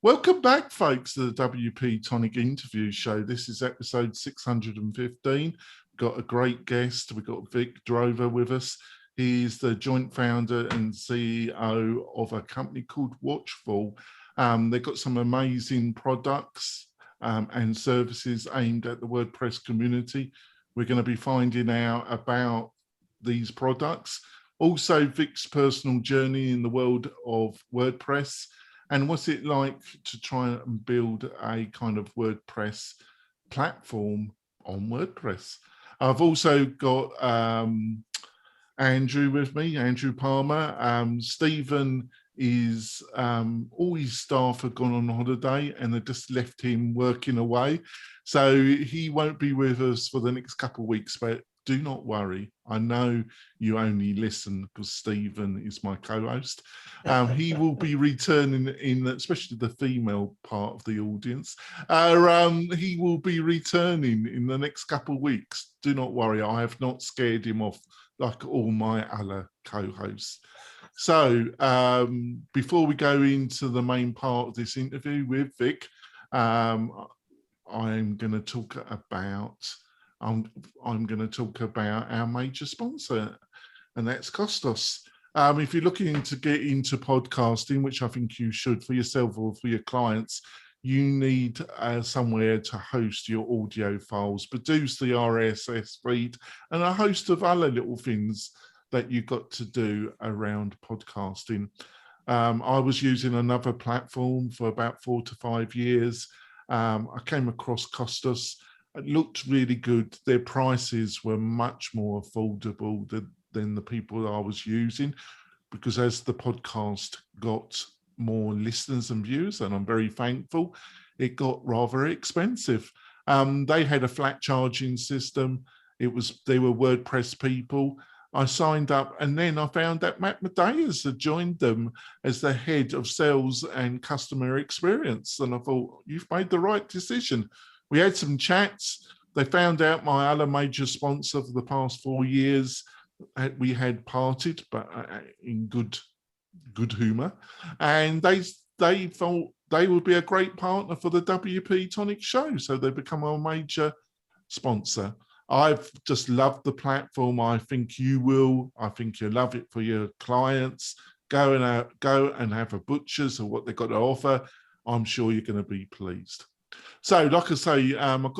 Welcome back, folks, to the WP-Tonic interview show. This is episode 615. We've got a great guest. We've got Vic Drover with us. He's the joint founder and CEO of a company called Watchful. They've got some amazing products and services aimed at the WordPress community. We're going to be finding out about these products. Also, Vic's personal journey in the world of WordPress. And what's it like to try and build a kind of WordPress platform on WordPress? I've also got Andrew with me, Andrew Palmer. Stephen is, all his staff have gone on holiday and they just left him working away. So he won't be with us for the next couple of weeks, but do not worry. I know you only listen because Stephen is my co-host. He will be returning in, especially the female part of the audience. He will be returning in the next couple of weeks. Do not worry. I have not scared him off like all my other co-hosts. So before we go into the main part of this interview with Vic, I'm going to talk about our major sponsor, and that's Costos. If you're looking to get into podcasting, which I think you should for yourself or for your clients, you need somewhere to host your audio files, produce the RSS feed, and a host of other little things that you've got to do around podcasting. I was using another platform for about 4 to 5 years. I came across Costos. It looked really good. Their prices were much more affordable than the people I was using, because as the podcast got more listeners and views, and I'm very thankful, it got rather expensive. They had a flat charging system. They were WordPress people. I signed up, and then I found that Matt Medeiros had joined them as the head of sales and customer experience. And I thought, you've made the right decision. We had some chats. They found out my other major sponsor for the past 4 years. We had parted, but in good humor. And they thought they would be a great partner for the WP-Tonic show. So they become a major sponsor. I've just loved the platform. I think you will. I think you'll love it for your clients. Go and have a butcher's or what they've got to offer. I'm sure you're going to be pleased. So, like I say, I've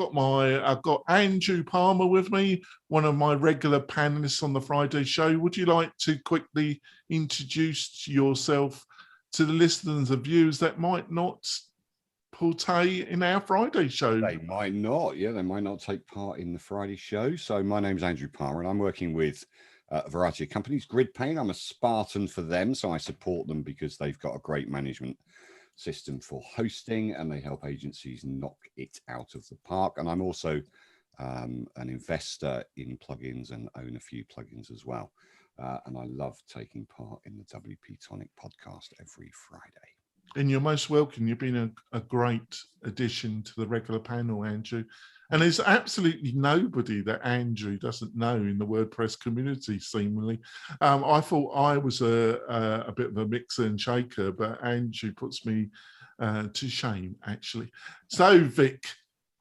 got Andrew Palmer with me, one of my regular panelists on the Friday show. Would you like to quickly introduce yourself to the listeners and viewers that might not partake in our Friday show? They might not, yeah, they might not take part in the Friday show. So my name's Andrew Palmer, and I'm working with a variety of companies. GridPane, I'm a Spartan for them, so I support them because they've got a great management system for hosting, and they help agencies knock it out of the park. And I'm also an investor in plugins and own a few plugins as well. And I love taking part in the WP-Tonic podcast every Friday. And you're most welcome. You've been a great addition to the regular panel, Andrew. And there's absolutely nobody that Andrew doesn't know in the WordPress community, seemingly. I thought I was a bit of a mixer and shaker, but Andrew puts me to shame, actually. So, Vic,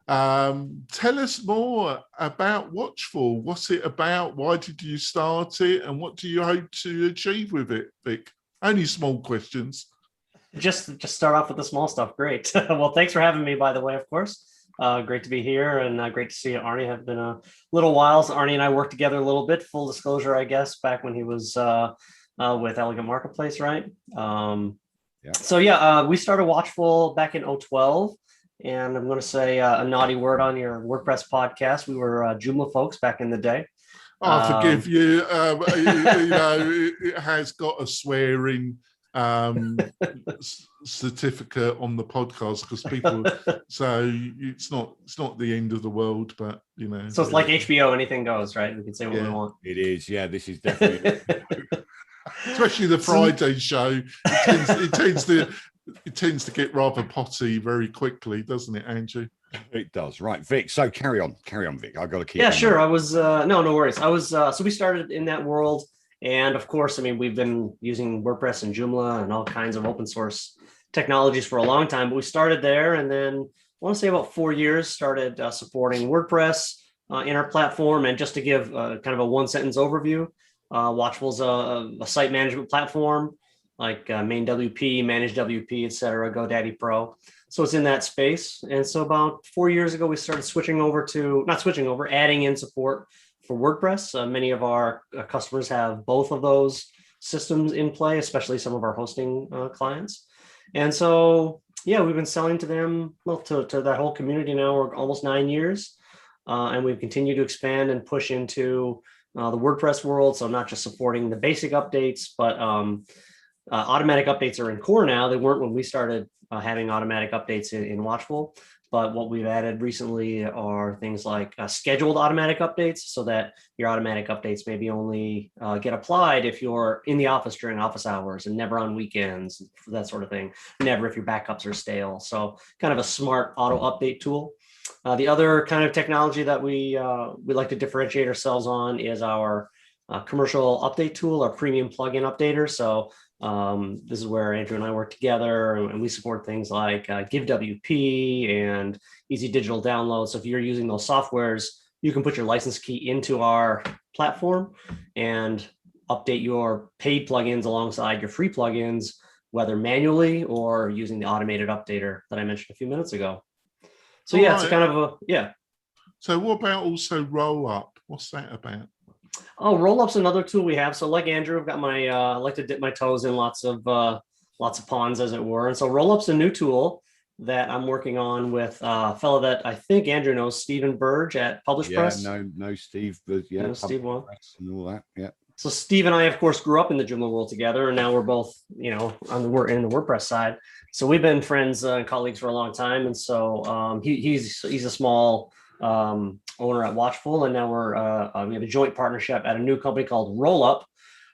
tell us more about Watchful. What's it about? Why did you start it? And what do you hope to achieve with it, Vic? Only small questions. Just start off with the small stuff. Great. Well, thanks for having me, by the way, of course. Great to be here, and great to see you, Arnie. Have been a little while. So Arnie and I worked together a little bit. Full disclosure, I guess, back when he was with Elegant Marketplace, right? Yeah. So yeah, we started Watchful back in 2012, and I'm going to say a naughty word on your WordPress podcast. We were Joomla folks back in the day. I forgive you. You know, it has got a swearing certificate on the podcast because people, so it's not the end of the world, but you know, so it's like HBO, anything goes, right? We can say what we want. It is, yeah. This is definitely especially the Friday show. It tends to get rather potty very quickly, doesn't it, Andrew? It does, right, Vic. So carry on, Vic. I've got to keep. Yeah, sure. I was no worries. I was so we started in that world. And of course, I mean, we've been using WordPress and Joomla and all kinds of open source technologies for a long time, but we started there, and then I want to say about 4 years started supporting WordPress in our platform. And just to give kind of a one-sentence overview, Watchful's a site management platform like Main WP, Manage WP, etc., GoDaddy Pro. So it's in that space. And so about 4 years ago, we started adding in support for WordPress. Many of our customers have both of those systems in play, especially some of our hosting clients. And so, yeah, we've been selling to them, well, to that whole community now. We're almost 9 years. And we've continued to expand and push into the WordPress world. So not just supporting the basic updates, but automatic updates are in core now. They weren't when we started having automatic updates in Watchful. But what we've added recently are things like scheduled automatic updates, so that your automatic updates maybe only get applied if you're in the office during office hours and never on weekends, that sort of thing. Never if your backups are stale. So kind of a smart auto update tool. The other kind of technology that we like to differentiate ourselves on is our commercial update tool, our premium plugin updater. So this is where Andrew and I work together, and we support things like Give WP and Easy Digital Download. So if you're using those softwares, you can put your license key into our platform and update your paid plugins alongside your free plugins, whether manually or using the automated updater that I mentioned a few minutes ago. So yeah, it's kind of a, yeah. So what about also Rollup? What's that about? Oh, Rollup's another tool we have. So like Andrew, I've got my, I like to dip my toes in lots of ponds, as it were. And so Rollup's a new tool that I'm working on with a fellow that I think Andrew knows, Stephen Burge at Publish Press. No, Steve, but yeah, Steve well. And all that, yeah. So Steve and I, of course, grew up in the Joomla world together, and now we're both, in the WordPress side. So we've been friends and colleagues for a long time. And so he's a small owner at Watchful, and now we have a joint partnership at a new company called Rollup.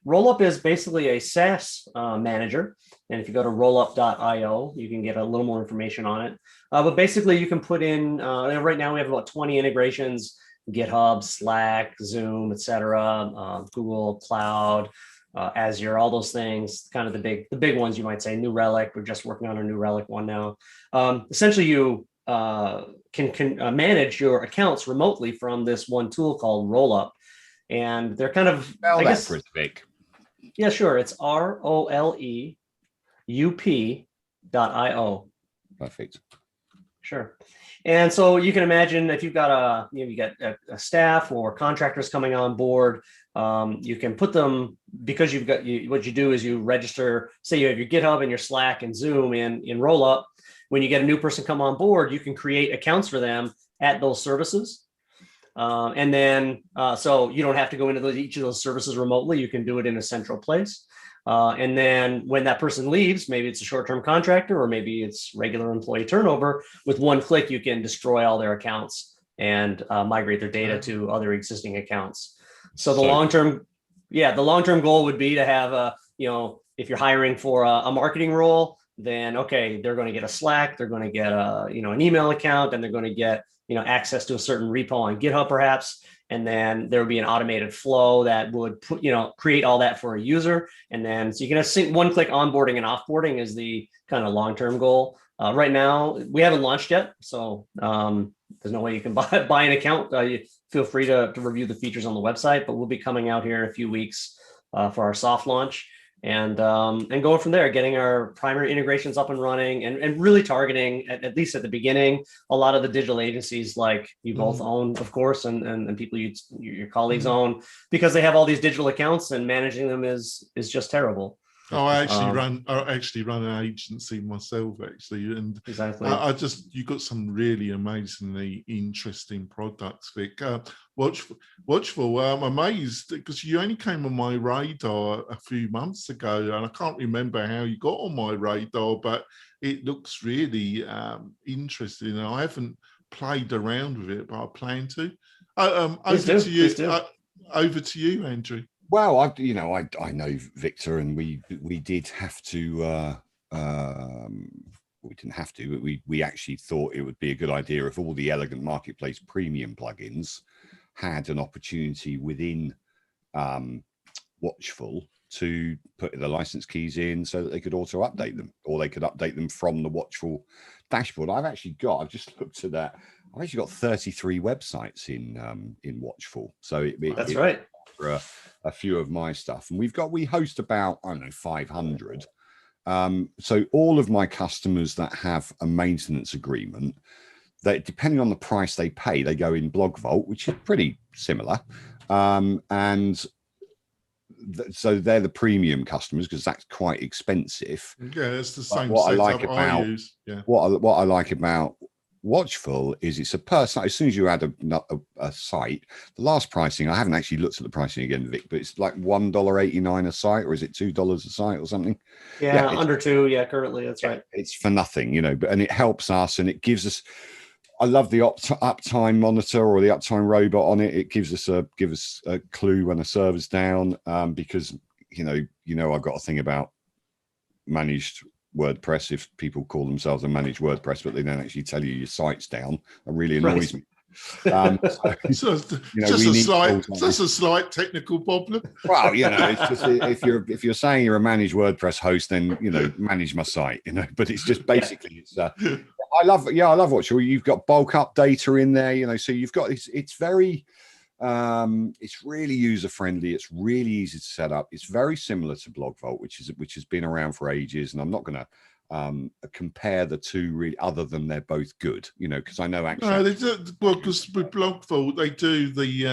Rollup is basically a SaaS manager, and if you go to rollup.io, you can get a little more information on it. But basically, you can put in. Right now, we have about 20 integrations: GitHub, Slack, Zoom, etc., Google Cloud, Azure, all those things. Kind of the big ones, you might say. New Relic. We're just working on a New Relic one now. Essentially, you can manage your accounts remotely from this one tool called Rollup, and they're kind of pretty big. Yeah, sure. It's ROLEUP.io. Perfect. Sure. And so you can imagine if you've got a staff or contractors coming on board, you can put them, because what you do is you register, say you have your GitHub and your Slack and Zoom in Rollup. When you get a new person come on board, you can create accounts for them at those services. And then, so you don't have to go into each of those services remotely. You can do it in a central place. And then when that person leaves, maybe it's a short-term contractor, or maybe it's regular employee turnover, with one click, you can destroy all their accounts and migrate their data to other existing accounts. So the long-term goal would be to have if you're hiring for a marketing role, then, okay, they're going to get a Slack, they're going to get an email account, and they're going to get, access to a certain repo on GitHub perhaps. And then there would be an automated flow that would create all that for a user. And then, so you can have one-click onboarding and offboarding is the kind of long-term goal. Right now, we haven't launched yet. So there's no way you can buy an account. You feel free to review the features on the website, but we'll be coming out here in a few weeks for our soft launch. And going from there, getting our primary integrations up and running, and really targeting, at least at the beginning, a lot of the digital agencies like you both own, of course, and people your colleagues own, because they have all these digital accounts, and managing them is just terrible. Oh, I actually run an agency myself, actually, and exactly. You got some really amazingly interesting products, Vic. Watchful. I'm amazed because you only came on my radar a few months ago, and I can't remember how you got on my radar, but it looks really interesting. I haven't played around with it, but I plan to. Over to you, Andrew. Well, I know Victor, and we did have to. We didn't have to, but we actually thought it would be a good idea if all the Elegant Marketplace premium plugins had an opportunity within Watchful to put the license keys in so that they could auto update them, or they could update them from the Watchful dashboard. I've just looked at that. I've actually got 33 websites in Watchful. So that's right. For a few of my stuff, and we host about, I don't know, 500. So all of my customers that have a maintenance agreement, that depending on the price they pay, they go in Blog Vault, which is pretty similar. So they're the premium customers because that's quite expensive. Yeah, it's the same what setup I use. Yeah. What I like about Watchful is it's a person. As soon as you add a site, the last pricing, I haven't actually looked at the pricing again, Vic, but it's like $1.89 a site, or is it $2 a site or something? Yeah, under $2. Yeah, currently that's right. It's for nothing, and it helps us, and it gives us. I love the uptime monitor or the uptime robot on it. It gives us a clue when a server's down, because I've got a thing about managed WordPress. If people call themselves a managed WordPress, but they don't actually tell you your site's down, it really annoys me. So just a slight technical problem. Well, it's just if you're saying you're a managed WordPress host, then manage my site. But it's just basically I love Watchful. You've got bulk up data in there. So you've got it's very. It's really user friendly. It's really easy to set up. It's very similar to Blog Vault, which has been around for ages. And I'm not going to compare the two really, other than they're both good. Because I know actually. No, they do, well, because with Blog Vault they do the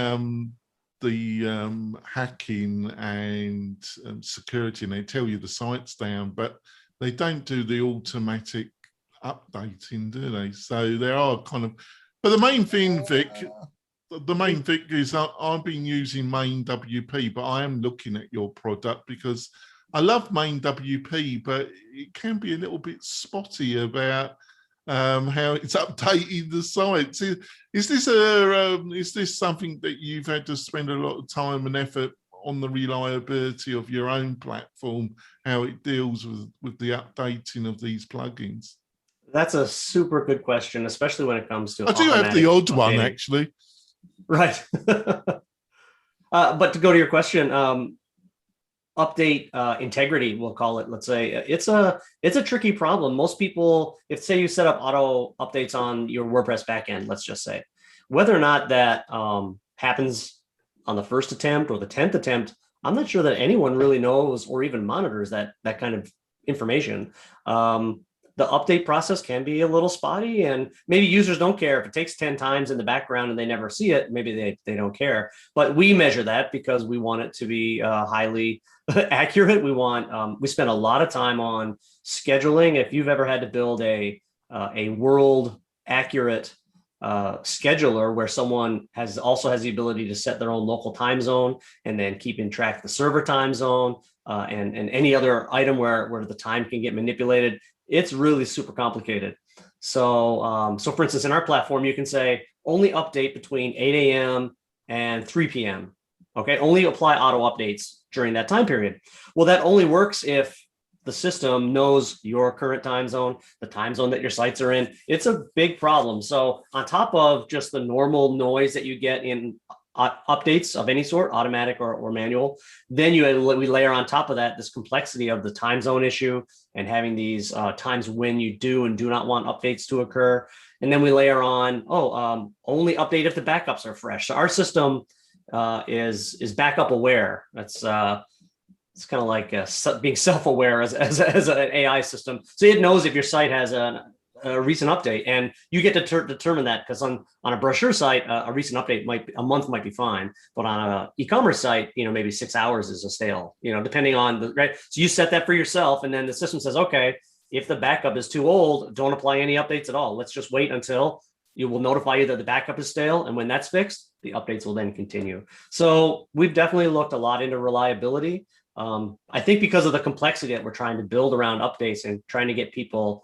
hacking and security, and they tell you the site's down, but they don't do the automatic updating, do they? So there are kind of. But the main thing, Vic. The main thing is I've been using main WP, but I am looking at your product because I love main WP, but it can be a little bit spotty about how it's updating the site. So is this something that you've had to spend a lot of time and effort on, the reliability of your own platform, how it deals with the updating of these plugins? That's a super good question, especially when it comes to. I do have the odd one, actually. Right. But to go to your question, update integrity, we'll call it. Let's say it's a tricky problem. Most people, if say you set up auto updates on your WordPress backend, let's just say, whether or not that happens on the first attempt or the 10th attempt, I'm not sure that anyone really knows or even monitors that kind of information. The update process can be a little spotty, and maybe users don't care if it takes 10 times in the background and they never see it. Maybe they don't care, but we measure that because we want it to be highly accurate. We spend a lot of time on scheduling. If you've ever had to build a world accurate scheduler where someone also has the ability to set their own local time zone and then keeping track of the server time zone and any other item where the time can get manipulated, it's really super complicated. So for instance, in our platform, you can say only update between 8 a.m. and 3 p.m. Okay, only apply auto updates during that time period. Well, that only works if the system knows your current time zone, the time zone that your sites are in. It's a big problem. So on top of just the normal noise that you get in updates of any sort, automatic or manual, then we layer on top of that this complexity of the time zone issue and having these times when you do and do not want updates to occur. And then we layer on, only update if the backups are fresh. So our system is backup aware. That's it's kind of like being self-aware as an AI system. So it knows if your site has a recent update, and you get to determine that, because on a brochure site, a recent update a month might be fine, but on an e-commerce site, maybe 6 hours is a stale, depending on the, right. So you set that for yourself, and then the system says, okay, if the backup is too old, don't apply any updates at all. Let's just wait until it will notify you that the backup is stale. And when that's fixed, the updates will then continue. So we've definitely looked a lot into reliability. I think because of the complexity that we're trying to build around updates and trying to get people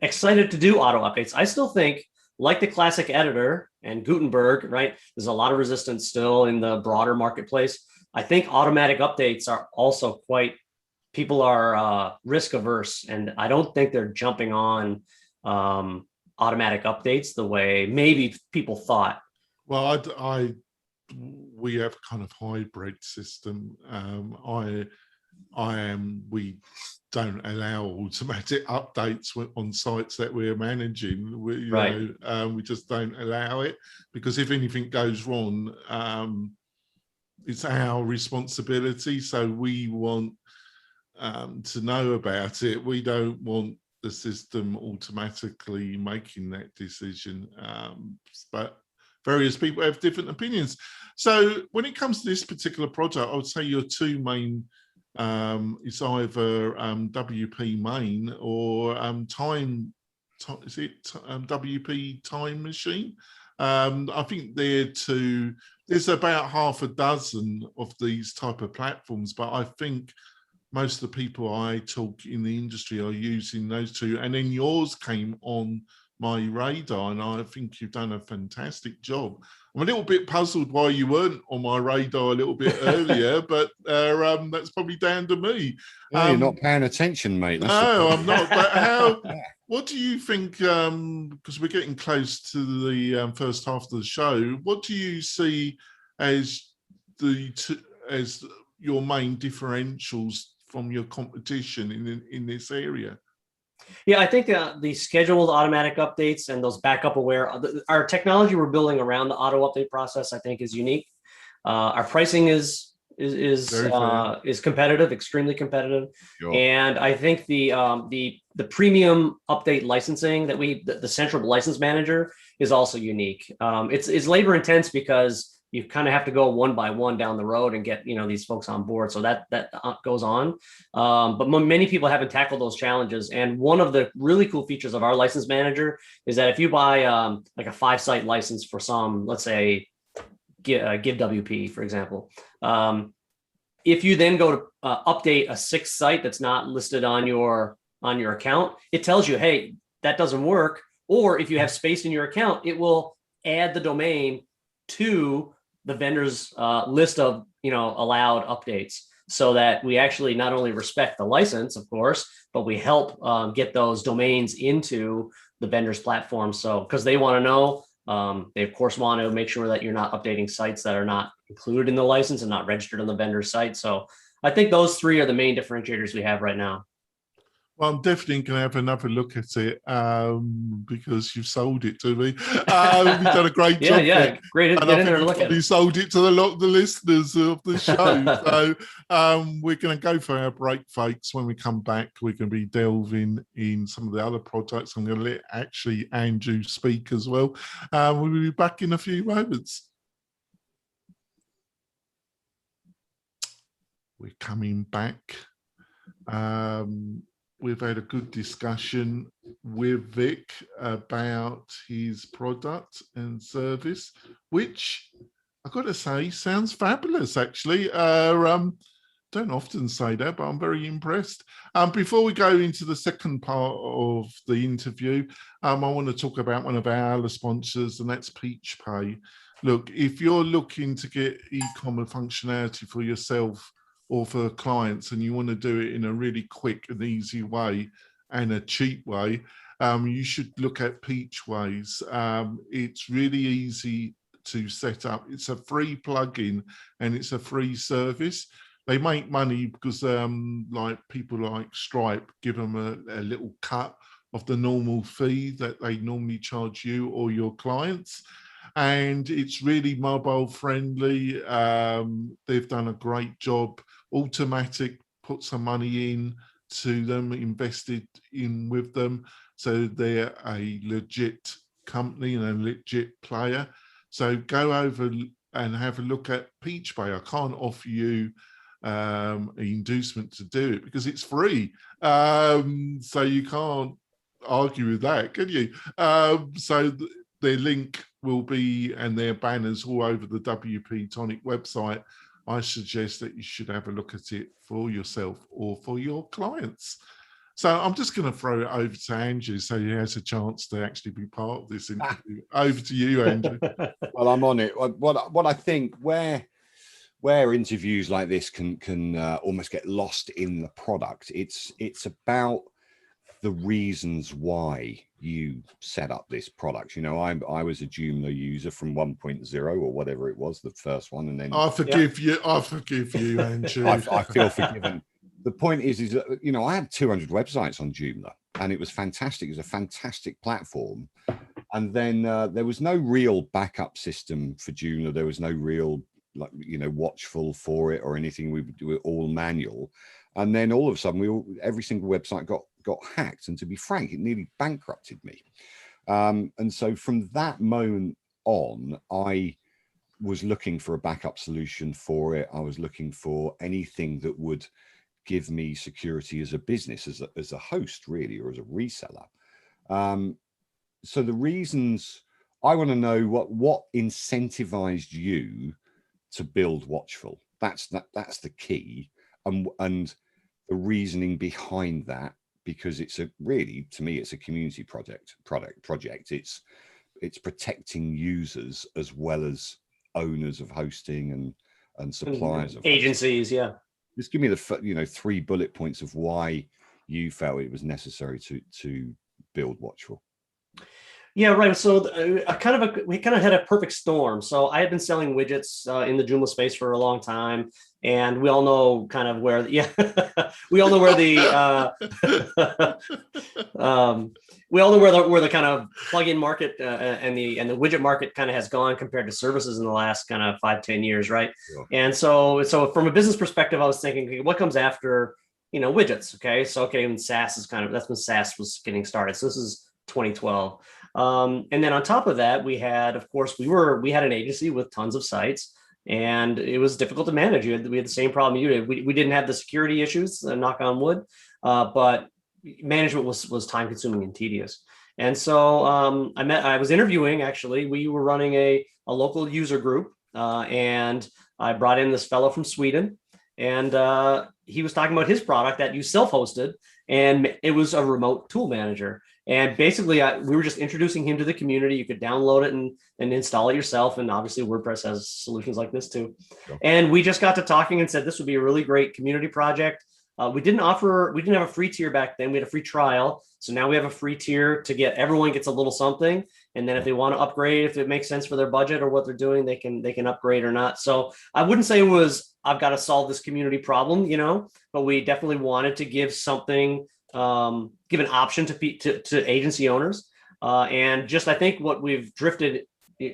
excited to do auto updates. I still think, like the classic editor and Gutenberg, right? There's a lot of resistance still in the broader marketplace. I think automatic updates are also people are risk averse, and I don't think they're jumping on automatic updates the way maybe people thought. Well, we have a kind of hybrid system. We don't allow automatic updates on sites that we're managing. We just don't allow it, because if anything goes wrong, it's our responsibility. So we want to know about it. We don't want the system automatically making that decision. But various people have different opinions. So when it comes to this particular project, I would say your two main, it's either WP main or is it WP time machine? I think there's about half a dozen of these type of platforms, but I think most of the people I talk in the industry are using those two. And then yours came on my radar, and I think you've done a fantastic job. I'm a little bit puzzled why you weren't on my radar a little bit earlier, but that's probably down to me. You're not paying attention, mate. No, I'm not. But what do you think, because we're getting close to the first half of the show, what do you see as your main differentials from your competition in this area? Yeah, I think the scheduled automatic updates and those backup aware, our technology we're building around the auto update process, I think, is unique. Our pricing is competitive, extremely competitive. Sure. And I think the premium update licensing that the central license manager is also unique. It's labor intense because you kind of have to go one by one down the road and get these folks on board. So that goes on. But many people haven't tackled those challenges. And one of the really cool features of our license manager is that if you buy like a 5-site license for some, let's say, give WP, for example, if you then go to update a 6th site that's not listed on your account, it tells you, hey, that doesn't work. Or if you have space in your account, it will add the domain to the vendor's list of allowed updates, so that we actually not only respect the license, of course, but we help get those domains into the vendor's platform. So because they want to know, they of course want to make sure that you're not updating sites that are not included in the license and not registered on the vendor's site. So I think those 3 are the main differentiators we have right now. Well, I'm definitely going to have another look at it because you've sold it to me. You've done a great job. Yeah, great. And I think you sold it to a lot of the listeners of the show. So we're going to go for our break, folks. When we come back, we're going to be delving in some of the other projects. I'm going to let actually Andrew speak as well. We'll be back in a few moments. We're coming back. We've had a good discussion with Vic about his product and service, which I've got to say sounds fabulous, actually. Don't often say that, but I'm very impressed. Before we go into the second part of the interview, I want to talk about one of our other sponsors, and that's PeachPay. Look, if you're looking to get e-commerce functionality for yourself or for clients, and you want to do it in a really quick and easy way and a cheap way, you should look at Peachways. It's really easy to set up. It's a free plugin and it's a free service. They make money because like people like Stripe give them a little cut of the normal fee that they normally charge you or your clients. And it's really mobile friendly. They've done a great job. Automatic put some money in to them, invested in with them. So they're a legit company and a legit player. So go over and have a look at PeachPay. I can't offer you an inducement to do it because it's free. So you can't argue with that, can you? So their link will be, and their banners all over the WP-Tonic website. I suggest that you should have a look at it for yourself or for your clients. So I'm just going to throw it over to Andrew so he has a chance to actually be part of this interview. Over to you, Andrew. Well, I'm on it. What I think where interviews like this can almost get lost in the product, it's about the reasons why you set up this product. You know, I was a Joomla user from 1.0 or whatever it was, the first one, and then I forgive you, Andrew. I feel forgiven. The point is that, you know, I had 200 websites on Joomla, and it was fantastic. It was a fantastic platform. And then there was no real backup system for Joomla. There was no real, like, you know, Watchful for it or anything. We were all manual. And then all of a sudden, every single website got hacked. And to be frank, it nearly bankrupted me. And so from that moment on, I was looking for a backup solution for it. I was looking for anything that would give me security as a business, as a host, really, or as a reseller. So the reasons, I want to know what incentivized you to build Watchful. That's the key, and the reasoning behind that, because it's to me, it's a community project. It's protecting users as well as owners of hosting and suppliers of agencies. Hosting. Yeah. Just give me the 3 bullet points of why you felt it was necessary to build Watchful. Yeah, right. So we kind of had a perfect storm. So I had been selling widgets in the Joomla space for a long time, and we all know kind of where, we all know where the where the kind of plugin market and the widget market kind of has gone compared to services in the last kind of 5-10 years, right? Sure. And so from a business perspective, I was thinking, what comes after, widgets? Okay, and SaaS is that's when SaaS was getting started. So this is 2012. And then on top of that, we had, of course, we had an agency with tons of sites, and it was difficult to manage. We had the same problem you did. We didn't have the security issues, knock on wood, but management was time consuming and tedious. And so I was interviewing, actually. We were running a local user group, and I brought in this fellow from Sweden, and he was talking about his product that you self-hosted, and it was a remote tool manager. And basically, we were just introducing him to the community. You could download it and install it yourself. And obviously, WordPress has solutions like this too. Sure. And we just got to talking and said this would be a really great community project. We didn't have a free tier back then. We had a free trial. So now we have a free tier to get everyone gets a little something. And then if they want to upgrade, if it makes sense for their budget or what they're doing, they can upgrade or not. So I wouldn't say it was, I've got to solve this community problem, but we definitely wanted to give something, give an option to agency owners. And just, I think what we've drifted,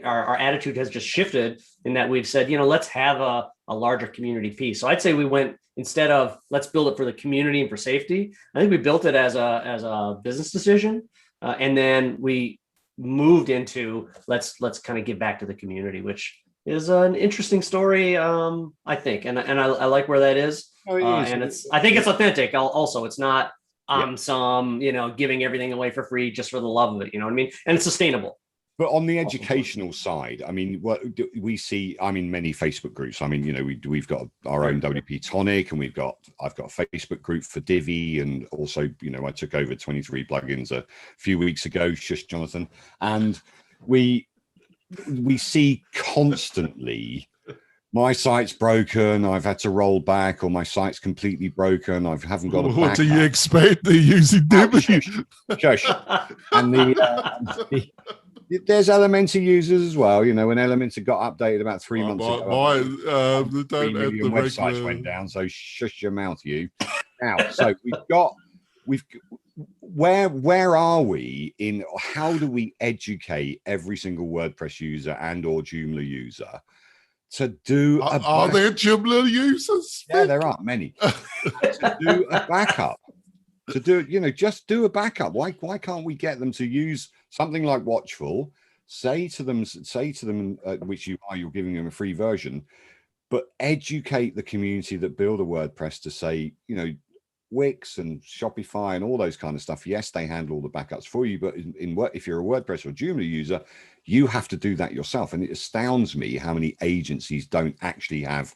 our attitude has just shifted in that we've said, let's have a larger community piece. So I'd say we went, instead of let's build it for the community and for safety, I think we built it as a business decision. And then we moved into let's kind of give back to the community, which is an interesting story, I think. And I like where that is. And I think it's authentic. Also, it's not some, giving everything away for free just for the love of it. You know what I mean? And it's sustainable. But on the educational side, I mean, what we see, many Facebook groups. We've got our own WP-Tonic, and I've got a Facebook group for Divi, and also, I took over 23 plugins a few weeks ago, shush Jonathan, and we see constantly, my site's broken, I've had to roll back, or my site's completely broken, I haven't got a backup. What do you expect? They're using Divi. Shush. And there's Elementor users as well. When Elementor got updated about 3 months ago, 3 million websites went down. So shush your mouth, you. Now, so where are we in? How do we educate every single WordPress user and/or Joomla user to do? Are there Joomla users? Yeah, there are many. To do a backup. To do, just do a backup. Why can't we get them to use something like Watchful? Say to them, which you're giving them a free version, but educate the community that build a WordPress to say, Wix and Shopify and all those kind of stuff. Yes, they handle all the backups for you, but if you're a WordPress or Joomla user, you have to do that yourself. And it astounds me how many agencies don't actually have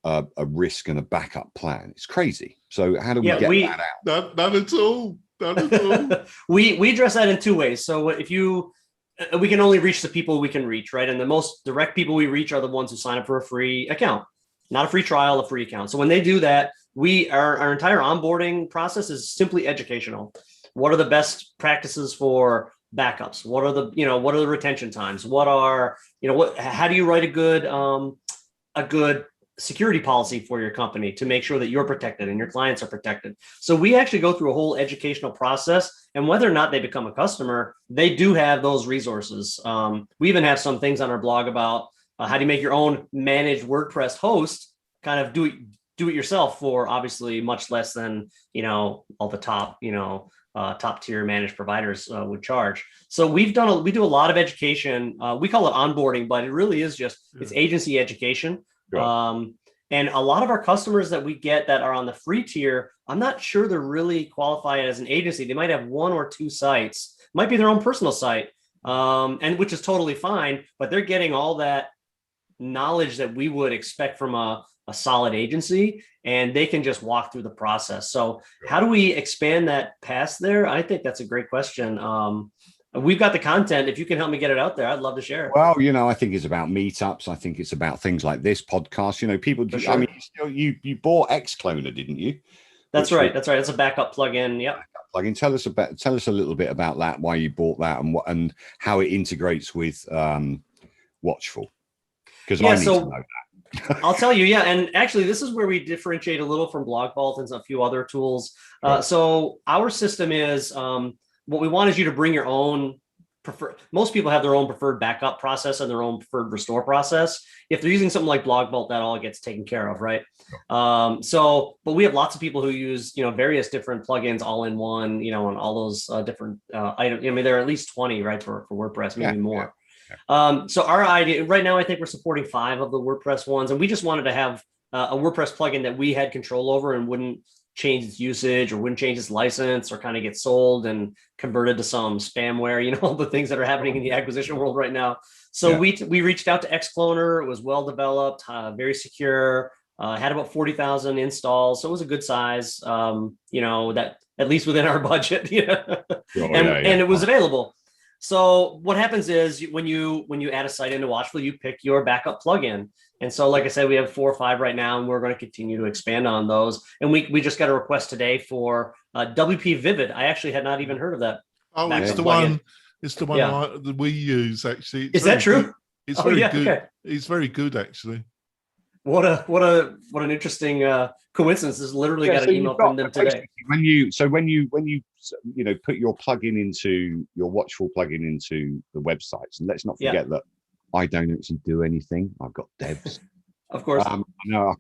a risk and a backup plan. It's crazy. So how do we get that out? Not at all. Not at all. we address that in 2 ways. So we can only reach the people we can reach, right? And the most direct people we reach are the ones who sign up for a free account, not a free trial, a free account. So when they do that, our entire onboarding process is simply educational. what are the best practices for backups? What are the retention times? How do you write a good security policy for your company to make sure that you're protected and your clients are protected? So we actually go through a whole educational process, and whether or not they become a customer, they do have those resources. We even have some things on our blog about how do you make your own managed WordPress host, kind of do it yourself for obviously much less than, all the top, top tier managed providers would charge. So we do a lot of education. We call it onboarding, but it really is it's agency education. Sure. And a lot of our customers that we get that are on the free tier, I'm not sure they're really qualified as an agency. They might have 1 or 2 sites, might be their own personal site, and which is totally fine, but they're getting all that knowledge that we would expect from a solid agency, and they can just walk through the process. So how do we expand that past there? I think that's a great question. We've got the content. If you can help me get it out there, I'd love to share it. Well, I think it's about meetups. I think it's about things like this podcast. People do. Sure. I mean, you bought Xcloner, didn't you? That's right. That's right. It's a backup plugin. Yeah. Plugin. Tell us a little bit about that. Why you bought that, and how it integrates with Watchful. Because I need to know that. I'll tell you. Yeah, and actually, this is where we differentiate a little from Blog Vault and a few other tools. So our system is. What we want is you to bring your own preferred. Most people have their own preferred backup process and their own preferred restore process. If they're using something like Blog Vault, that all gets taken care of, right? But we have lots of people who use, various different plugins all in one, and all those different items. I mean, there are at least 20, right, for WordPress, maybe more. Yeah. So our idea right now, I think we're supporting 5 of the WordPress ones, and we just wanted to have a WordPress plugin that we had control over and wouldn't change its usage or wouldn't change its license or kind of get sold and converted to some spamware, all the things that are happening in the acquisition world right now. So we reached out to Xcloner. It was well developed, very secure, had about 40,000 installs. So it was a good size, that at least within our budget, and it was available. So what happens is when you add a site into Watchful, you pick your backup plugin. And so, like I said, we have 4 or 5 right now, and we're going to continue to expand on those. And we just got a request today for WP Vivid. I actually had not even heard of that. Oh, it's the one that we use, actually. Is that true? It's very good. Okay. It's very good, actually. What an interesting coincidence. This literally got an email from them today. When you put your plugin into your Watchful plugin into the websites, and let's not forget that I don't actually do anything. I've got devs. Of course. I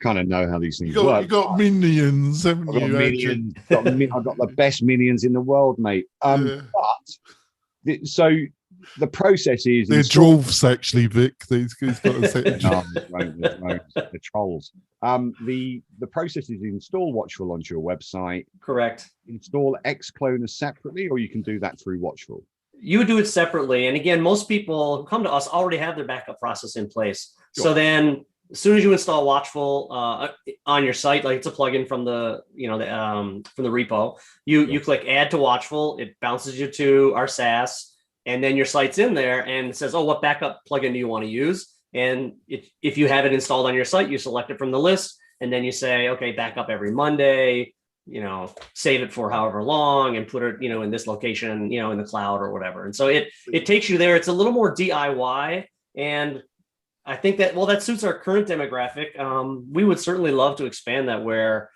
kind of know how these things work. You've got minions, haven't you? Minions. I've got the best minions in the world, mate. So the process is they're dwarves, actually, Vic. These guys got a set of the trolls. The process is install Watchful onto your website. Correct. Install Xcloner separately, or you can do that through Watchful. You would do it separately. And again, most people who come to us already have their backup process in place. Sure. So then as soon as you install Watchful on your site, like it's a plugin from the repo, you click add to Watchful, it bounces you to our SaaS, and then your site's in there and it says, oh, what backup plugin do you want to use? And if you have it installed on your site, you select it from the list, and then you say, okay, backup every Monday, save it for however long and put it, in this location, in the cloud or whatever. And so it takes you there. It's a little more DIY. And I think that suits our current demographic. We would certainly love to expand that where,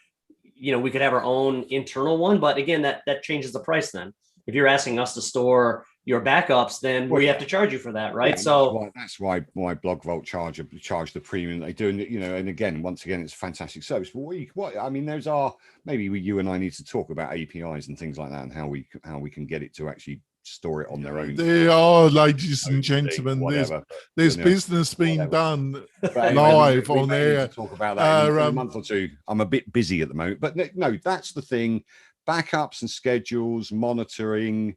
we could have our own internal one, but again, that changes the price then. If you're asking us to store your backups, then we have to charge you for that, right? That's why Blog Vault charge the premium they do, and again, once again, it's a fantastic service. But those are maybe you and I need to talk about APIs and things like that, and how we can get it to actually store it on their own. There are, ladies and gentlemen, there's business being done live on air. Talk about that in a month or two. I'm a bit busy at the moment, but no, that's the thing. Backups and schedules, monitoring.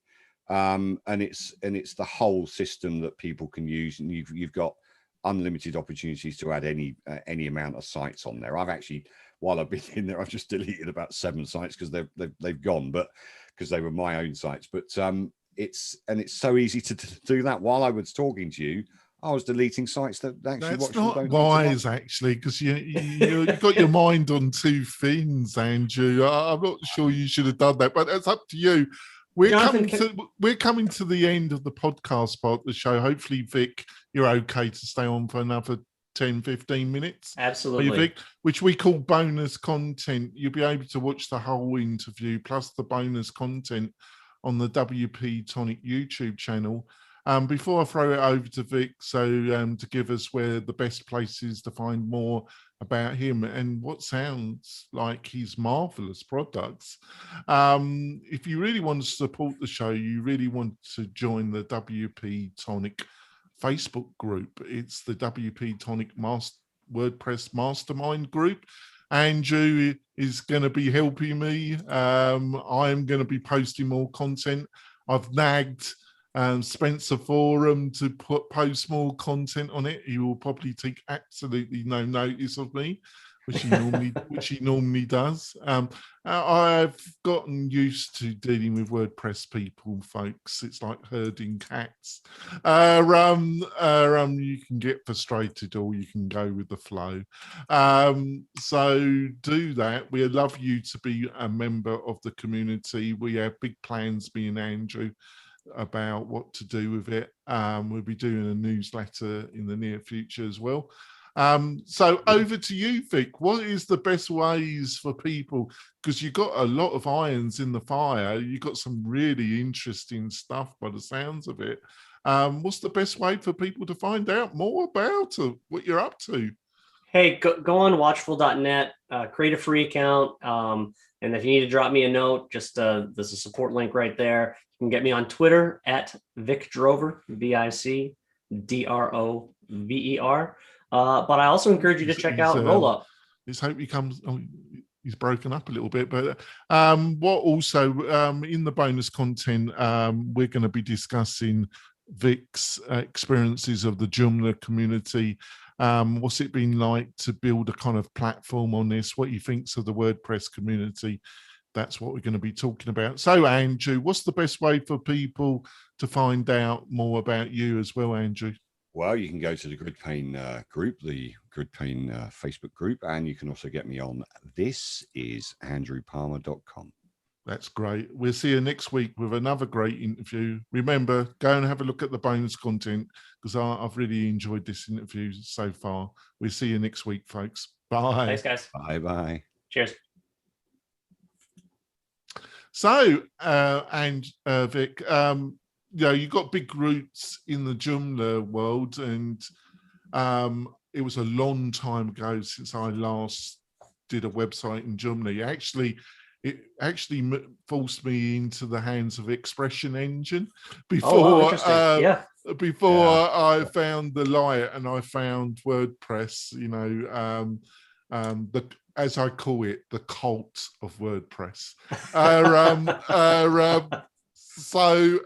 And it's the whole system that people can use, and you've got unlimited opportunities to add any amount of sites on there. I've actually, while I've been in there, I've just deleted about 7 sites because they've gone, but because they were my own sites. But it's so easy to do that. While I was talking to you, I was deleting sites that actually that's not wise, actually, because you've got your mind on 2 things, Andrew. I'm not sure you should have done that, but it's up to you. Jonathan, we're coming to the end of the podcast part of the show. Hopefully, Vic, you're okay to stay on for another 10, 15 minutes. Absolutely. Vic, which we call bonus content. You'll be able to watch the whole interview plus the bonus content on the WP-Tonic YouTube channel. Before I throw it over to Vic, so to give us where the best places to find more about him and what sounds like his marvelous products. If you really want to support the show, you really want to join the WP-Tonic Facebook group. It's the WP-Tonic WordPress Mastermind group. Andrew is going to be helping me. I'm going to be posting more content. I've nagged Spencer Forum to post more content on it. He will probably take absolutely no notice of me, which he normally does. I've gotten used to dealing with WordPress people, folks. It's like herding cats. You can get frustrated or you can go with the flow. So do that. We love you to be a member of the community. We have big plans, me and Andrew, about what to do with it. We'll be doing a newsletter in the near future as well. So over to you, Vic. What is the best ways for people? Because you've got a lot of irons in the fire. You've got some really interesting stuff by the sounds of it. What's the best way for people to find out more about what you're up to? Hey, go on watchful.net, create a free account. And if you need to drop me a note, just there's a support link right there. You can get me on Twitter at Vic Drover, VICDROVER. But I also encourage you to check out Rollup. Let's hope he comes. Oh, he's broken up a little bit, but what also in the bonus content, we're going to be discussing Vic's experiences of the Joomla community. What's it been like to build a kind of platform on this? What he thinks of the WordPress community? That's what we're going to be talking about. So, Andrew, what's the best way for people to find out more about you as well, Andrew? Well, you can go to the GridPane group, the GridPane Facebook group, and you can also get me on thisisandrewpalmer.com. That's great. We'll see you next week with another great interview. Remember, go and have a look at the bonus content because I've really enjoyed this interview so far. We'll see you next week, folks. Bye. Thanks, guys. Bye-bye. Cheers. So, Vic, you've got big roots in the Joomla world, and it was a long time ago since I last did a website in Joomla. It actually forced me into the hands of Expression Engine before I found the light and I found WordPress. As I call it, the cult of WordPress. So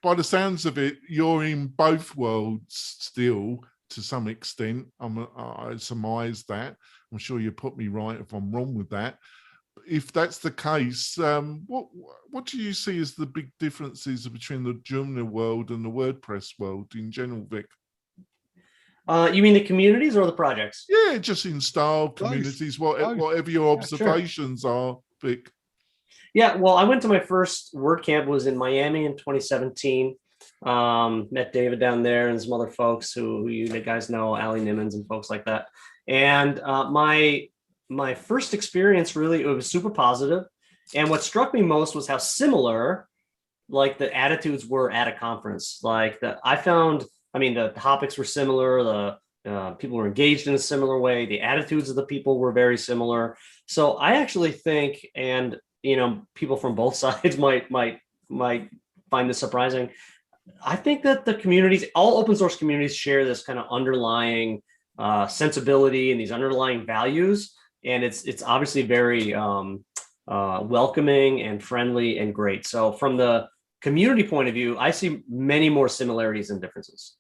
by the sounds of it, you're in both worlds still to some extent. I surmise that. I'm sure you put me right if I'm wrong with that. If that's the case, what do you see as the big differences between the Joomla world and the WordPress world in general, Vic? You mean the communities or the projects? Yeah, just in style, communities, whatever your observations are, Vic. Yeah, well, I went to my first WordCamp, was in Miami in 2017. Met David down there and some other folks who you guys know, Ali Nimmons and folks like that. And my first experience, really, it was super positive. And what struck me most was how similar, like, the attitudes were at a conference. Like, the topics were similar. The people were engaged in a similar way. The attitudes of the people were very similar. So I actually think, and people from both sides might find this surprising, I think that the communities, all open source communities, share this kind of underlying sensibility and these underlying values. And it's obviously very welcoming and friendly and great. So from the community point of view, I see many more similarities than differences,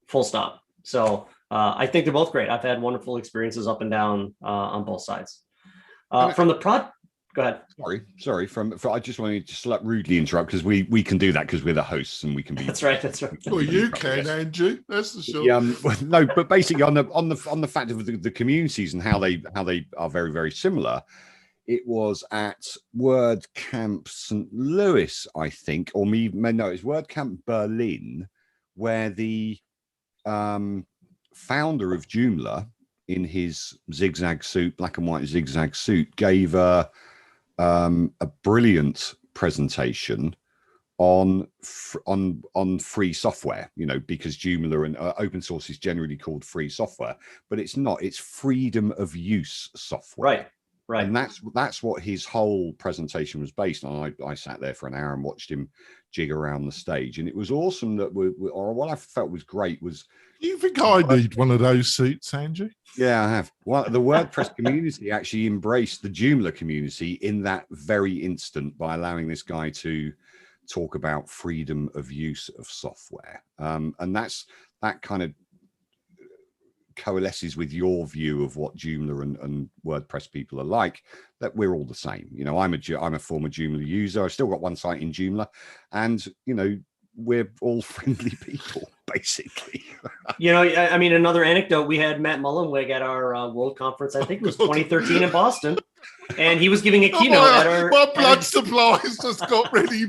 full stop. So I think they're both great. I've had wonderful experiences up and down on both sides. From the go ahead. Sorry. I just wanted to rudely interrupt because we can do that because we're the hosts and we can be. That's right. Well, you can, Andrew. That's the short. Yeah. No, but basically on the fact of the communities and how they are very, very similar. It was at WordCamp St. Louis, I think, or no, it's WordCamp Berlin, where the founder of Joomla, in his zigzag suit, black and white zigzag suit, gave a brilliant presentation on free software, because Joomla and open source is generally called free software, but it's not. It's freedom of use software. Right. And that's what his whole presentation was based on. I sat there for an hour and watched him jig around the stage, and it was awesome. Or what I felt was great was. You think I need one of those suits, Andrew? Yeah, I have. Well, the WordPress community actually embraced the Joomla community in that very instant by allowing this guy to talk about freedom of use of software. And that kind of coalesces with your view of what Joomla and WordPress people are like, that we're all the same. I'm a former Joomla user. I've still got one site in Joomla, and we're all friendly people, basically. I mean, another anecdote, we had Matt Mullenweg at our World Conference, I think it was 2013 in Boston, and he was giving a keynote at our... My blood supplies just got really...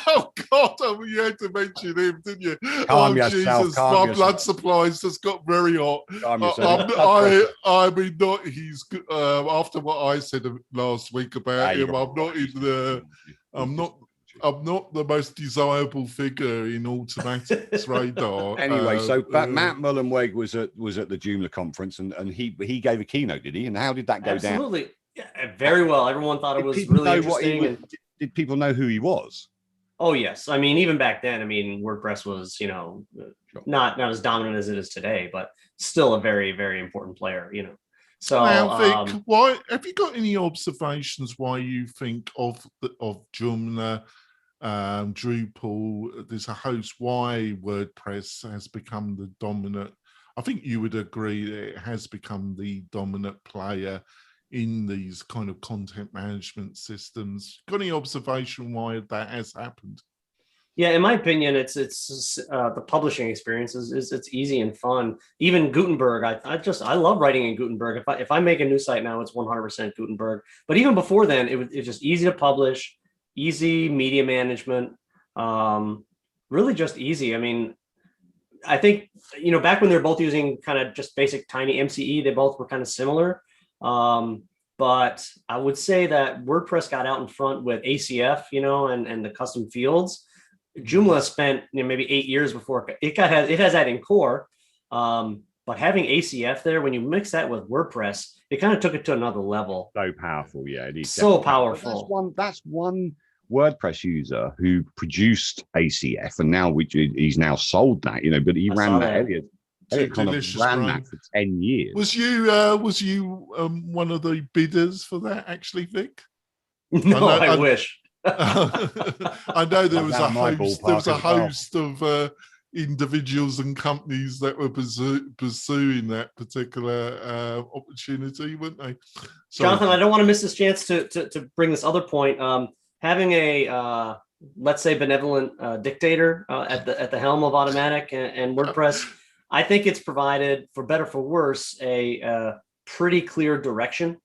Oh, God, you had to mention him, didn't you? Jesus, my blood supplies just got very hot. I mean, not he's... after what I said last week about him, I'm not the most desirable figure in Automatic's radar. Anyway, but Matt Mullenweg was at the Joomla conference, and he gave a keynote, did he? And how did that go down? Absolutely, yeah, very well. Everyone thought it was really interesting. Did people know who he was? Oh yes, I mean, even back then, I mean, WordPress was not as dominant as it is today, but still a very, very important player. So now, Vic, why have you got any observations why you think of Joomla? Drupal, there's a host why WordPress has become the dominant. I think you would agree that it has become the dominant player in these kind of content management systems. Got any observation why that has happened? Yeah, in my opinion, it's the publishing experience is it's easy and fun. Even Gutenberg, I love writing in Gutenberg. If I make a new site now, it's 100% Gutenberg. But even before then, it's just easy to publish. Easy media management, really just easy. I mean, I think, back when they're both using kind of just basic tiny MCE, they both were kind of similar. But I would say that WordPress got out in front with ACF, and the custom fields. Joomla spent maybe 8 years before it has that in core. But having ACF there, when you mix that with WordPress, it kind of took it to another level. So powerful, yeah. It is so powerful. That's one WordPress user who produced ACF, and now he's now sold that, but he ran that. Elliot kind of ran that for 10 years. Was you one of the bidders for that, actually, Vic? No, I wish. I know there was a host of individuals and companies that were pursuing that particular opportunity, weren't they? Jonathan, I don't want to miss this chance to bring this other point. Having a let's say benevolent dictator at the helm of Automatic and WordPress, I think it's provided, for better for worse, a pretty clear direction.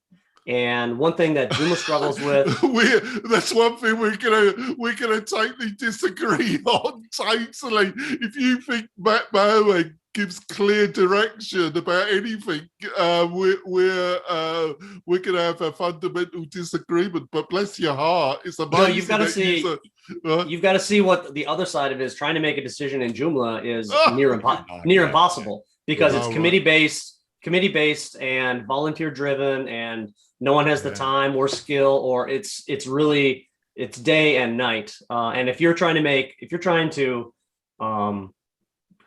And one thing that Joomla struggles with, that's one thing we're gonna totally disagree on. Totally, if you think Matt Mullenweg gives clear direction about anything, we're gonna have a fundamental disagreement. But bless your heart, it's amazing. You've got to see. You've got to see what the other side of it is. Trying to make a decision in Joomla is near impossible, because it's committee based and volunteer driven, and no one has the time or skill, or it's day and night. And if you're trying to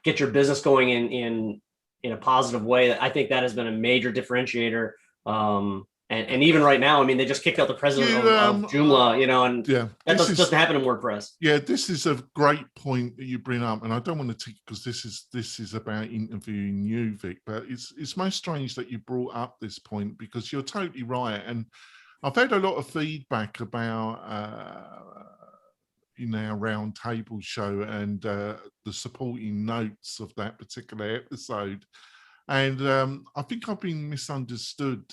get your business going in a positive way, I think that has been a major differentiator. And even right now, I mean, they just kicked out the president of Joomla, and that doesn't happen in WordPress. Yeah, this is a great point that you bring up, and I don't want to take, because this is about interviewing you, Vic, but it's most strange that you brought up this point, because you're totally right. And I've had a lot of feedback about in our roundtable show and the supporting notes of that particular episode. And I think I've been misunderstood.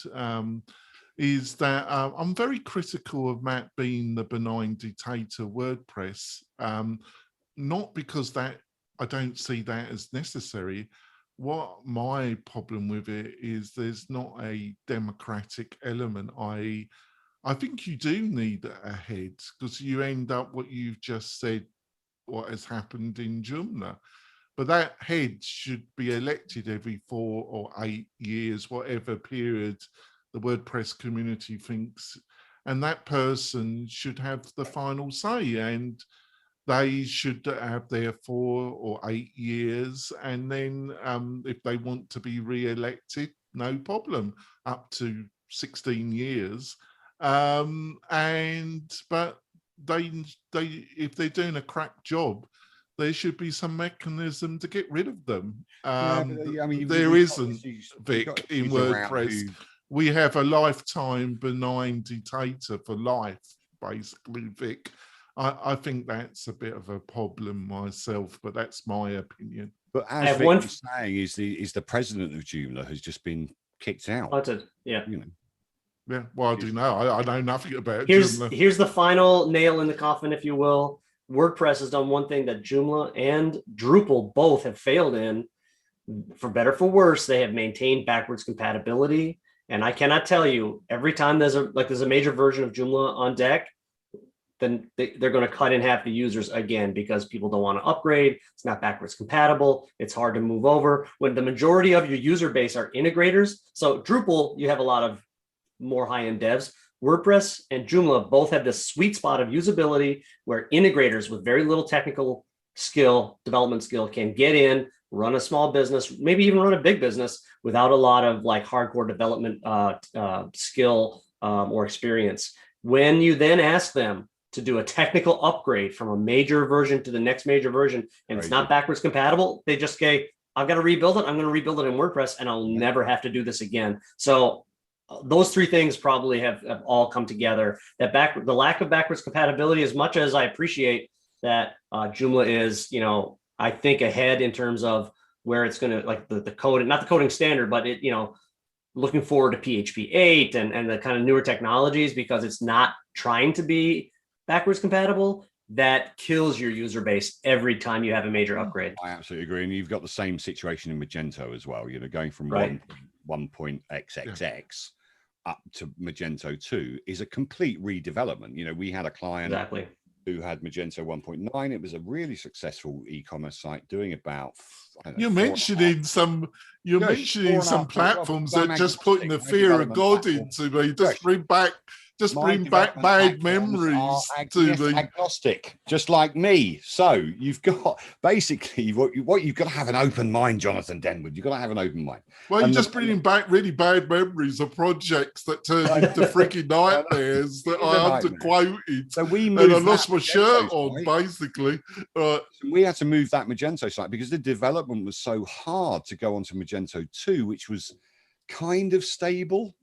is that I'm very critical of Matt being the benign dictator WordPress, not because that I don't see that as necessary. What my problem with it is there's not a democratic element. I think you do need a head, because you end up what you've just said, what has happened in Joomla. But that head should be elected every 4 or 8 years, whatever period the WordPress community thinks. And that person should have the final say, and they should have their 4 or 8 years. And then if they want to be re-elected, no problem, up to 16 years. But if they're doing a crap job, there should be some mechanism to get rid of them. There isn't, Vic, in WordPress. We have a lifetime benign dictator for life, basically, Vic. I think that's a bit of a problem myself, but that's my opinion. But as Vic was saying, is the president of Joomla has just been kicked out. Yeah. Yeah, well, I do know. I know nothing about Joomla. Joomla. Here's the final nail in the coffin, if you will. WordPress has done one thing that Joomla and Drupal both have failed in. For better, for worse, they have maintained backwards compatibility. And I cannot tell you, every time there's a major version of Joomla on deck, then they're going to cut in half the users again, because people don't want to upgrade. It's not backwards compatible. It's hard to move over when the majority of your user base are integrators. So Drupal, you have a lot of more high-end devs. WordPress and Joomla both have this sweet spot of usability where integrators with very little technical skill, development skill, can get in, run a small business, maybe even run a big business without a lot of like hardcore development skill or experience. When you then ask them to do a technical upgrade from a major version to the next major version, and it's not backwards compatible, they just say, I've got to rebuild it. I'm going to rebuild it in WordPress, and I'll never have to do this again. So those three things probably have all come together. The lack of backwards compatibility, as much as I appreciate that Joomla is, I think ahead in terms of where it's going to, like the code, not the coding standard, but it, looking forward to PHP 8 and the kind of newer technologies, because it's not trying to be backwards compatible. That kills your user base every time you have a major upgrade. I absolutely agree. And you've got the same situation in Magento as well, going from 1.xxx up to Magento 2 is a complete redevelopment. We had a client who had Magento 1.9. It was a really successful e-commerce site doing about, you're mentioning some platforms that just putting the fear of God into me. Just bring back bad memories to me. Agnostic, just like me. So you've got basically what you've got to have an open mind, Jonathan Denwood. You've got to have an open mind. Well, you're just bringing back really bad memories of projects that turned into freaking nightmares that I underquoted. So and I lost my shirt on, basically. We had to move that Magento site because the development was so hard to go onto Magento 2, which was kind of stable.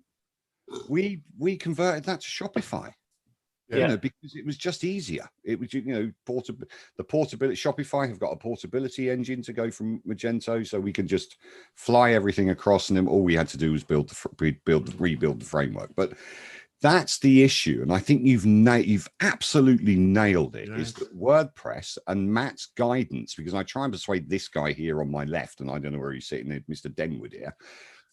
We converted that to Shopify, because it was just easier. It was, the portability. Shopify have got a portability engine to go from Magento, so we can just fly everything across, and then all we had to do was rebuild the framework. But that's the issue, and I think you've absolutely nailed it. Yes. Is that WordPress and Matt's guidance? Because I try and persuade this guy here on my left, and I don't know where he's sitting, Mr. Denwood here,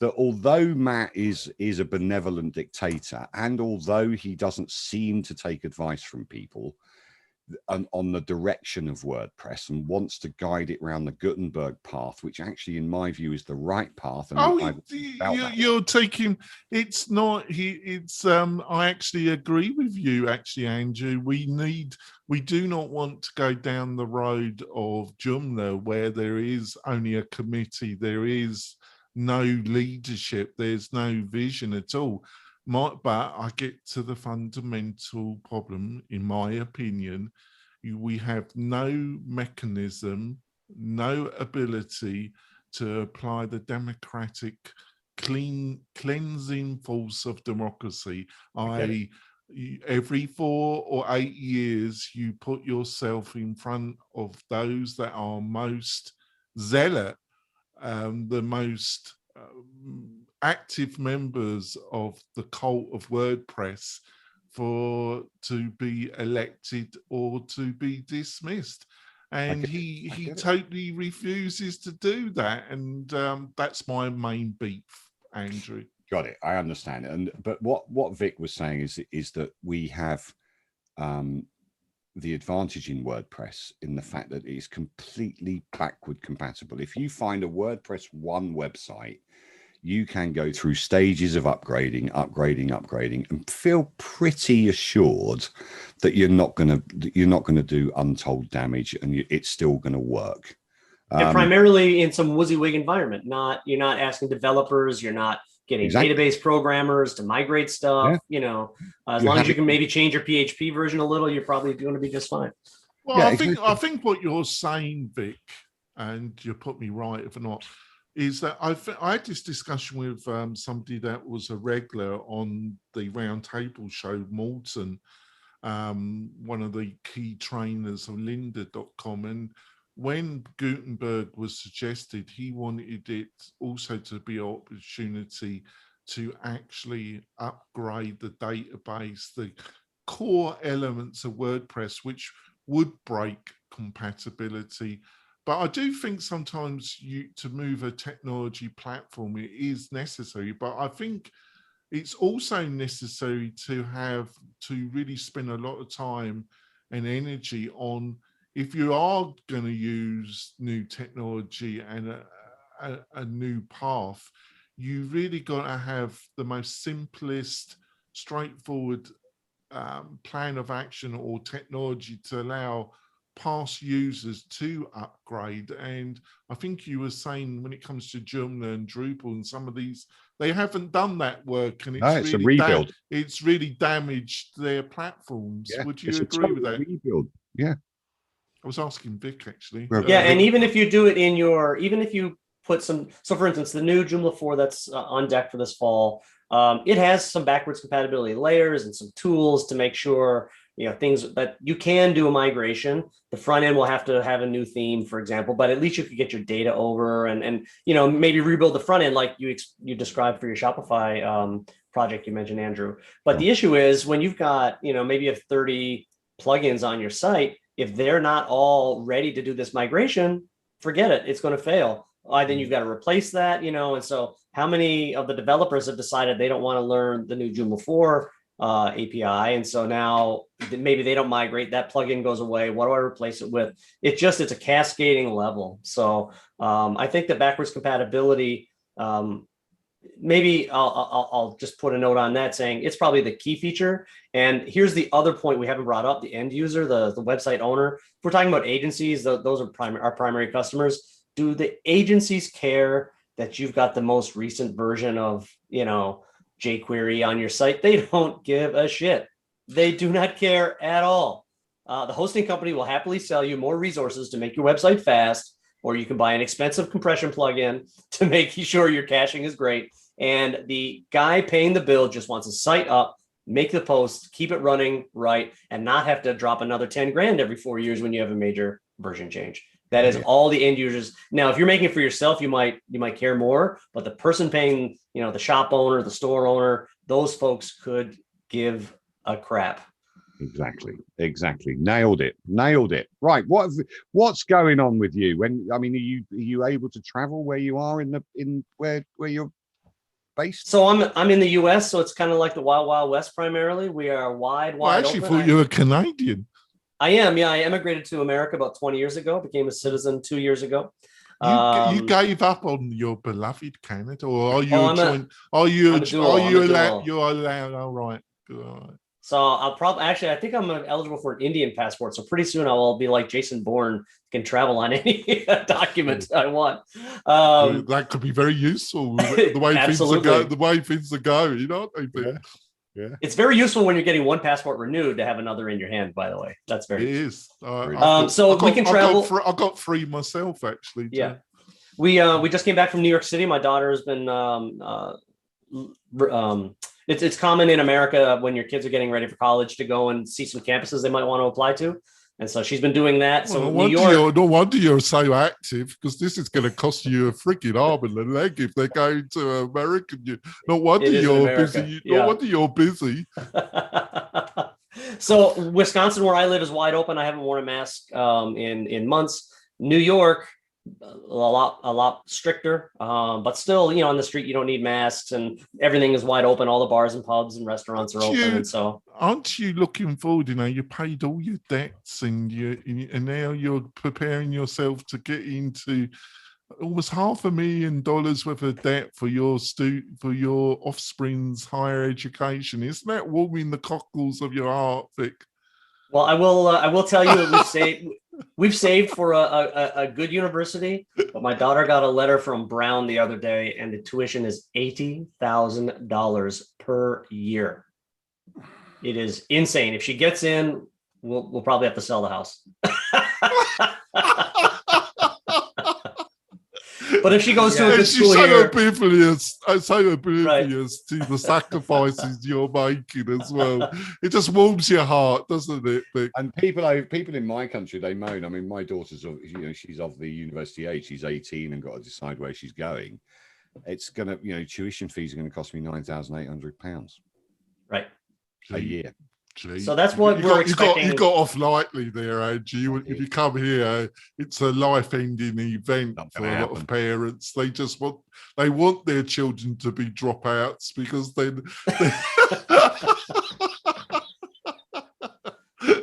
that although Matt is a benevolent dictator, and although he doesn't seem to take advice from people on the direction of WordPress and wants to guide it around the Gutenberg path, which actually, in my view, is the right path. And you're taking. It's not. I actually agree with you, actually, Andrew. We do not want to go down the road of Joomla where there is only a committee. There is no leadership, there's no vision at all. But I get to the fundamental problem, in my opinion. We have no mechanism, no ability to apply the democratic cleansing force of democracy. Every 4 or 8 years, you put yourself in front of those that are most zealot, the most active members of the cult of WordPress to be elected or to be dismissed. And he totally refuses to do that. And that's my main beef, Andrew. Got it. I understand it. But what Vic was saying is that we have the advantage in WordPress in the fact that it is completely backward compatible. If you find a WordPress 1 website, you can go through stages of upgrading, and feel pretty assured that you're not going to do untold damage, and it's still going to work. And primarily in some WYSIWYG environment. You're not asking developers, you're not getting database programmers to migrate stuff. As long as you can maybe change your PHP version a little, you're probably going to be just fine. Well, I think what you're saying, Vic, and you put me right if not, is that I had this discussion with somebody that was a regular on the Roundtable show, Morton, one of the key trainers of lynda.com. And when Gutenberg was suggested, he wanted it also to be an opportunity to actually upgrade the database, the core elements of WordPress, which would break compatibility. But I do think sometimes to move a technology platform, it is necessary. But I think it's also necessary to really spend a lot of time and energy on, if you are going to use new technology and a new path, you really got to have the most simplest, straightforward plan of action or technology to allow past users to upgrade. And I think you were saying when it comes to Joomla and Drupal and some of these, they haven't done that work, and it's a rebuild. It's really damaged their platforms. Yeah, would you agree with that? Rebuild. Yeah. I was asking Vic actually. Yeah, and even if you do it even if you put some, so for instance, the new Joomla 4 that's on deck for this fall, it has some backwards compatibility layers and some tools to make sure, things that you can do a migration. The front end will have to have a new theme, for example, but at least you could get your data over and maybe rebuild the front end like you described for your Shopify project you mentioned, Andrew. But the issue is when you've got, maybe you have 30 plugins on your site, if they're not all ready to do this migration, forget it. It's going to fail. Then you've got to replace that, and so how many of the developers have decided they don't want to learn the new Joomla 4 API? And so now maybe they don't migrate, that plugin goes away. What do I replace it with? It's a cascading level. So I think that backwards compatibility, maybe I'll just put a note on that saying it's probably the key feature. And here's the other point we haven't brought up: the end user, the website owner. If we're talking about agencies, those are our primary customers. Do the agencies care that you've got the most recent version of, jQuery on your site? They don't give a shit. They do not care at all. The hosting company will happily sell you more resources to make your website fast, or you can buy an expensive compression plugin to make sure your caching is great. And the guy paying the bill just wants a site up, make the post, keep it running right, and not have to drop another 10 grand every 4 years when you have a major version change. That is all the end users. Now, if you're making it for yourself, you might care more, but the person paying, the shop owner, the store owner, those folks could give a crap. Exactly. Nailed it. Right. What's going on with you? Are you able to travel where you are where you're based? So I'm in the US, so it's kind of like the Wild Wild West primarily. We are wide open. I actually thought you were Canadian. I am. Yeah, I emigrated to America about 20 years ago, became a citizen 2 years ago. You gave up on your beloved Canada, or are you allowed? You're allowed. All right. So I'll probably I think I'm eligible for an Indian passport. So pretty soon I'll be like Jason Bourne, can travel on any document I want. That could be very useful. The way things are going, Yeah. It's very useful when you're getting one passport renewed to have another in your hand, by the way. That's very It is. We can travel. I got 3 myself, actually. Yeah. We just came back from New York City. My daughter has been it's common in America when your kids are getting ready for college to go and see some campuses they might want to apply to. And so she's been doing that. So well, New York, no wonder you're so active, because this is going to cost you a freaking arm and a leg if they're going to America. No wonder you're busy. Yeah. No wonder you're busy. So Wisconsin, where I live, is wide open. I haven't worn a mask in months. New York, a lot stricter, but still, on the street you don't need masks, and everything is wide open. All the bars and pubs and restaurants are open, and so aren't you looking forward? You paid all your debts, and now you're preparing yourself to get into almost $500,000 worth of debt for your offspring's higher education. Isn't that warming the cockles of your heart, Vic? Well, I will tell you that we've saved for a good university, but my daughter got a letter from Brown the other day, and the tuition is $80,000 per year. It is insane. If she gets in, we'll probably have to sell the house. But if she goes to a good school here, oblivious to the sacrifices you're making as well. It just warms your heart, doesn't it, Vic? And people in my country, they moan. I mean, my daughter's she's of the university age. She's 18 and got to decide where she's going. It's gonna, tuition fees are going to cost me £9,800, right, a year. So that's what we're expecting. You got off lightly there, Andrew. If you come here, it's a life-ending event for a lot of parents. They just want their children to be dropouts, because then.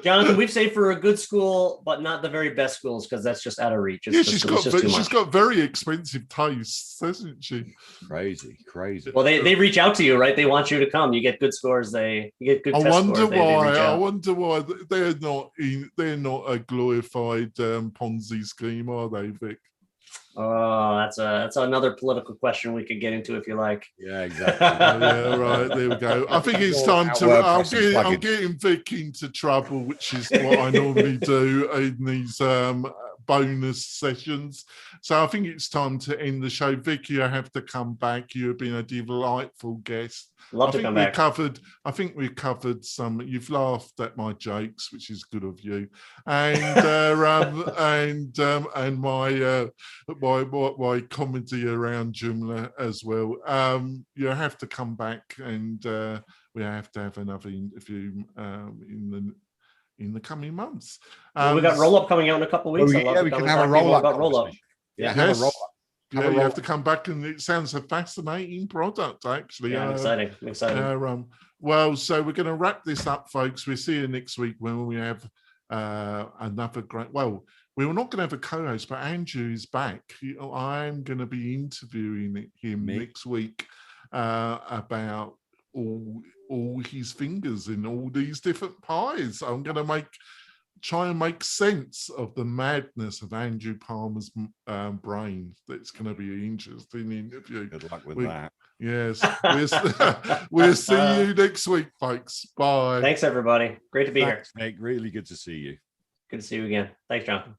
Jonathan, we've saved for a good school, but not the very best schools, because that's just out of reach. She's got very expensive tastes, hasn't she? Crazy. Well, they reach out to you, right? They want you to come. You get good scores. You get good test scores. I wonder why they're not a glorified Ponzi scheme, are they, Vic? Oh, that's another political question we could get into if you like. Yeah, exactly. Yeah, right. There we go. I think it's time to. I'm getting Vic into trouble, which is what I normally do in these bonus sessions. So I think it's time to end the show. Vic, you have to come back. You have been a delightful guest. Love to come back. I think we covered some. You've laughed at my jokes, which is good of you, and my comedy around Joomla as well. You have to come back, and we have to have another interview in the coming months. We got roll up coming out in a couple of weeks. We can have a roll up. Yeah, have a roll up. Yeah, you have to come back, and it sounds a fascinating product, actually. Yeah, exciting. Well, so we're going to wrap this up, folks. We'll see you next week when we have another great. Well, we were not going to have a co-host, but Andrew is back. I'm going to be interviewing him next week about all his fingers in all these different pies. I'm going to try and make sense of the madness of Andrew Palmer's brain. That's going to be an interesting interview. Good luck with that. Yes. We'll see you next week, folks. Bye. Thanks, everybody. Great to be here. Nick. Really good to see you. Good to see you again. Thanks, Jonathan.